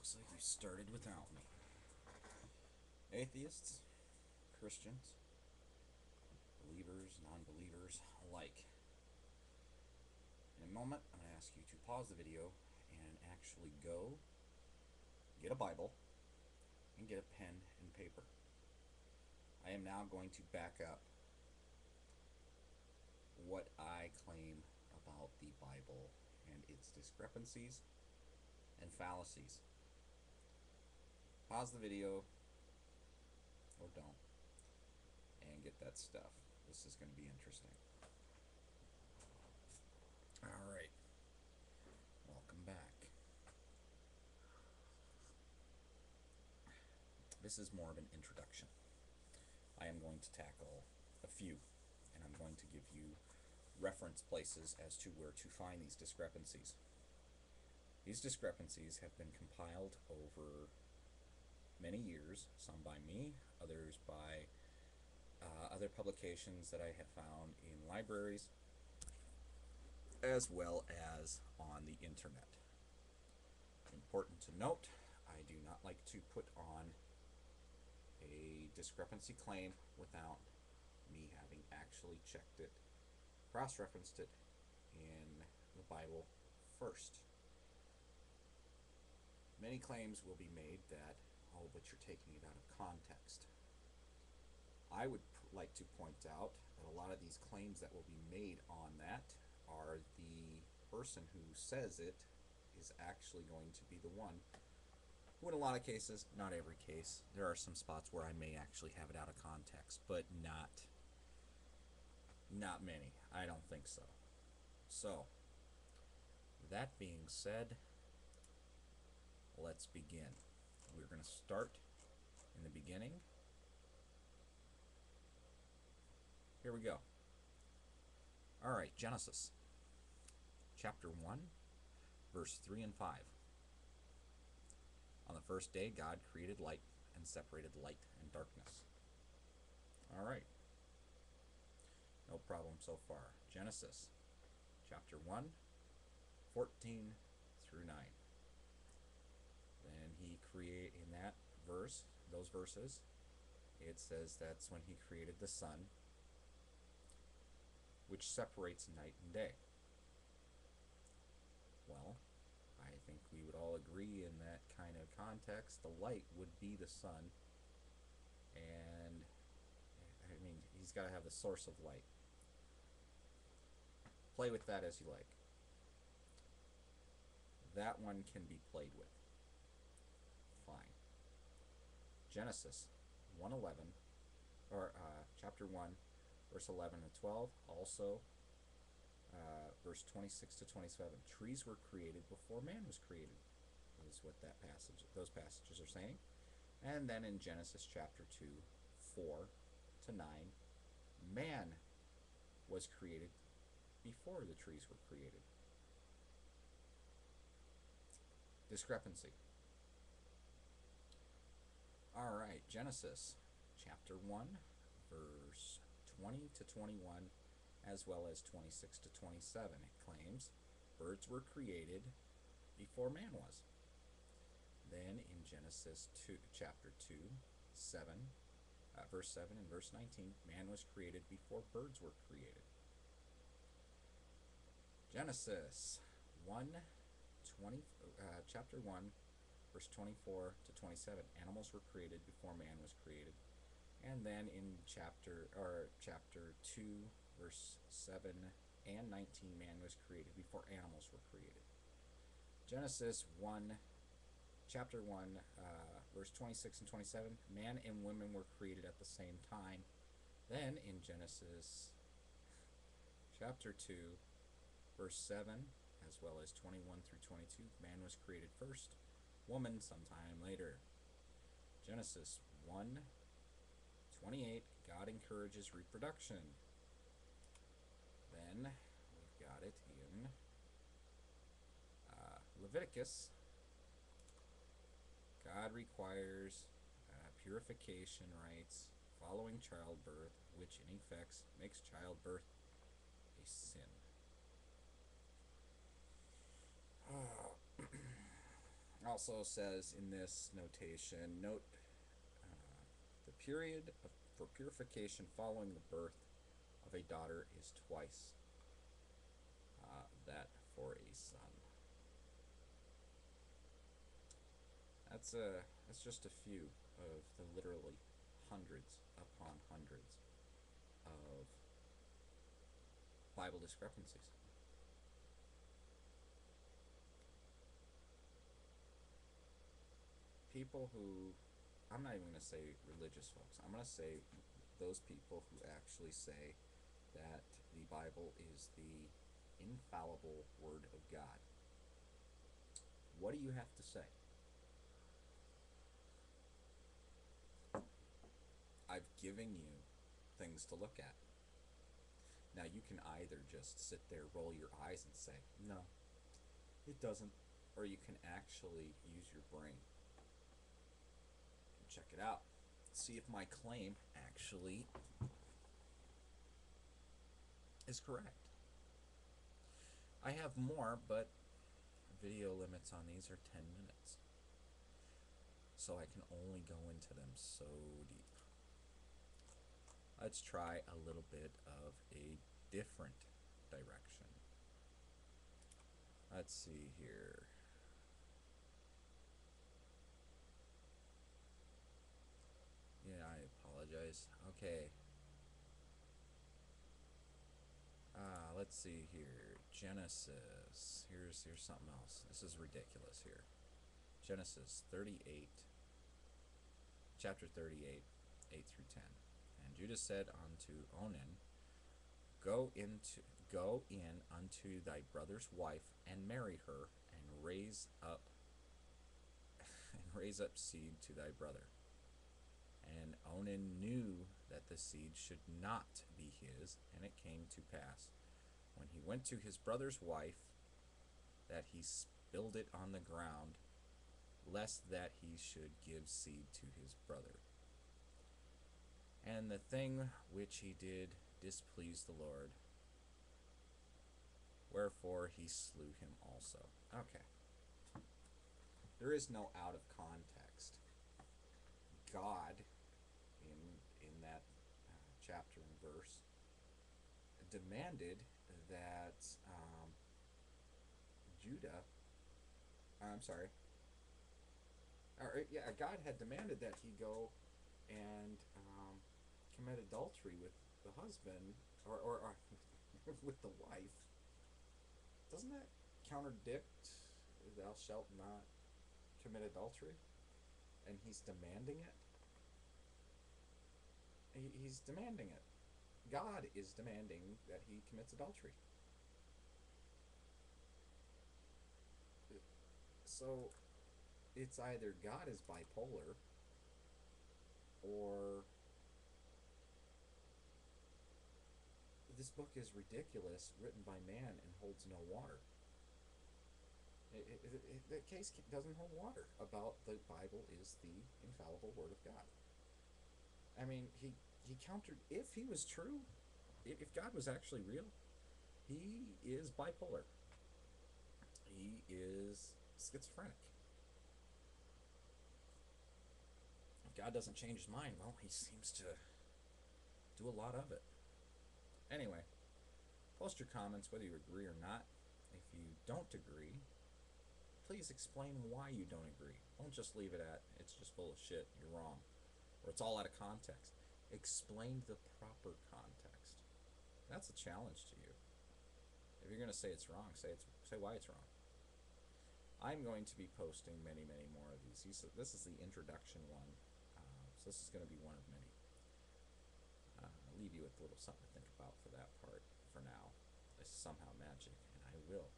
looks like you started without me. Atheists, Christians, believers, non-believers alike. In a moment, I'm going to ask you to pause the video and actually go get a Bible and get a pen and paper. I am now going to back up what I claim about the Bible and its discrepancies and fallacies. Pause the video, or don't, and get that stuff. This is going to be interesting. Alright, welcome back. This is more of an introduction. I am going to tackle a few, and I'm going to give you reference places as to where to find these discrepancies. These discrepancies have been compiled over many years, some by me, others by other publications that I have found in libraries, as well as on the internet. Important to note, I do not like to put on a discrepancy claim without me having actually checked it, cross-referenced it in the Bible first. Many claims will be made that, oh, but you're taking it out of context. I would like to point out that a lot of these claims that will be made on that are the person who says it is actually going to be the one who, in a lot of cases, not every case, there are some spots where I may actually have it out of context, but not many. I don't think so. So, that being said, let's begin. We're going to start in the beginning. Here we go. Alright, Genesis chapter 1, verse 3 and 5. On the first day, God created light and separated light and darkness. Alright. No problem so far. Genesis chapter 1, 14 through 9. Then he created, in that verse, those verses, it says that's when he created the sun, which separates night and day. Well, I think we would all agree in that kind of context, the light would be the sun, and I mean, he's got to have the source of light. Play with that as you like. That one can be played with. Fine. Genesis 1:11, or chapter 1, verse 11 and 12. Also, verse 26 to 27. Trees were created before man was created. Is what those passages are saying. And then in Genesis chapter 2, 4 to 9, man was created before the trees were created. Discrepancy. Alright, Genesis chapter 1, verse 20 to 21, as well as 26 to 27. It claims birds were created before man was. Then in Genesis 2, chapter 2, 7, verse 7 and verse 19, man was created before birds were created. Genesis 1, chapter 1, verse 24 to 27, animals were created before man was created. And then in chapter 2, verse 7 and 19, man was created before animals were created. Genesis 1, chapter 1, verse 26 and 27, man and women were created at the same time. Then in Genesis chapter 2, verse 7, as well as 21 through 22, man was created first, woman sometime later. Genesis 1:28, God encourages reproduction. Then we've got it in Leviticus. God requires purification rites following childbirth, which in effect makes childbirth a sin. Also says in this notation, note the period for purification following the birth of a daughter is twice that for a son. That's just a few of the literally hundreds upon hundreds of Bible discrepancies. People who, I'm not even going to say religious folks, I'm going to say those people who actually say that the Bible is the infallible Word of God. What do you have to say? I've given you things to look at. Now you can either just sit there, roll your eyes, and say, no, it doesn't, or you can actually use your brain and check it out. See if my claim actually is correct. I have more, but video limits on these are 10 minutes. So I can only go into them so deep. Let's try a little bit of a different direction. Let's see here. Yeah, I apologize. Okay. Let's see here. Genesis. Here's something else. This is ridiculous here. Genesis 38, chapter 38, 8 through 10. And Judah said unto Onan, Go in unto thy brother's wife, and marry her, and raise up seed to thy brother. And Onan knew that the seed should not be his, and it came to pass, when he went to his brother's wife, that he spilled it on the ground, lest that he should give seed to his brother. And the thing which he did displeased the Lord, wherefore he slew him also. Okay. There is no out of context. God, in that chapter and verse, demanded that God had demanded that he go and commit adultery with the husband, or with the wife. Doesn't that contradict thou shalt not commit adultery? And he's demanding it. He's demanding it. God is demanding that he commits adultery. So it's either God is bipolar, or this book is ridiculous, written by man, and holds no water. The case doesn't hold water about the Bible is the infallible Word of God. I mean, he countered, if he was true, if God was actually real, he is bipolar. He is schizophrenic. If God doesn't change his mind, well, he seems to do a lot of it. Anyway, post your comments whether you agree or not. If you don't agree, please explain why you don't agree. Don't just leave it at, it's just full of shit, you're wrong, or it's all out of context. Explain the proper context. That's a challenge to you. If you're going to say it's wrong, say why it's wrong. I'm going to be posting many, many more of these. This is the introduction one, so this is going to be one of many. I'll leave you with a little something to think about for that part for now. It's somehow magic, and I will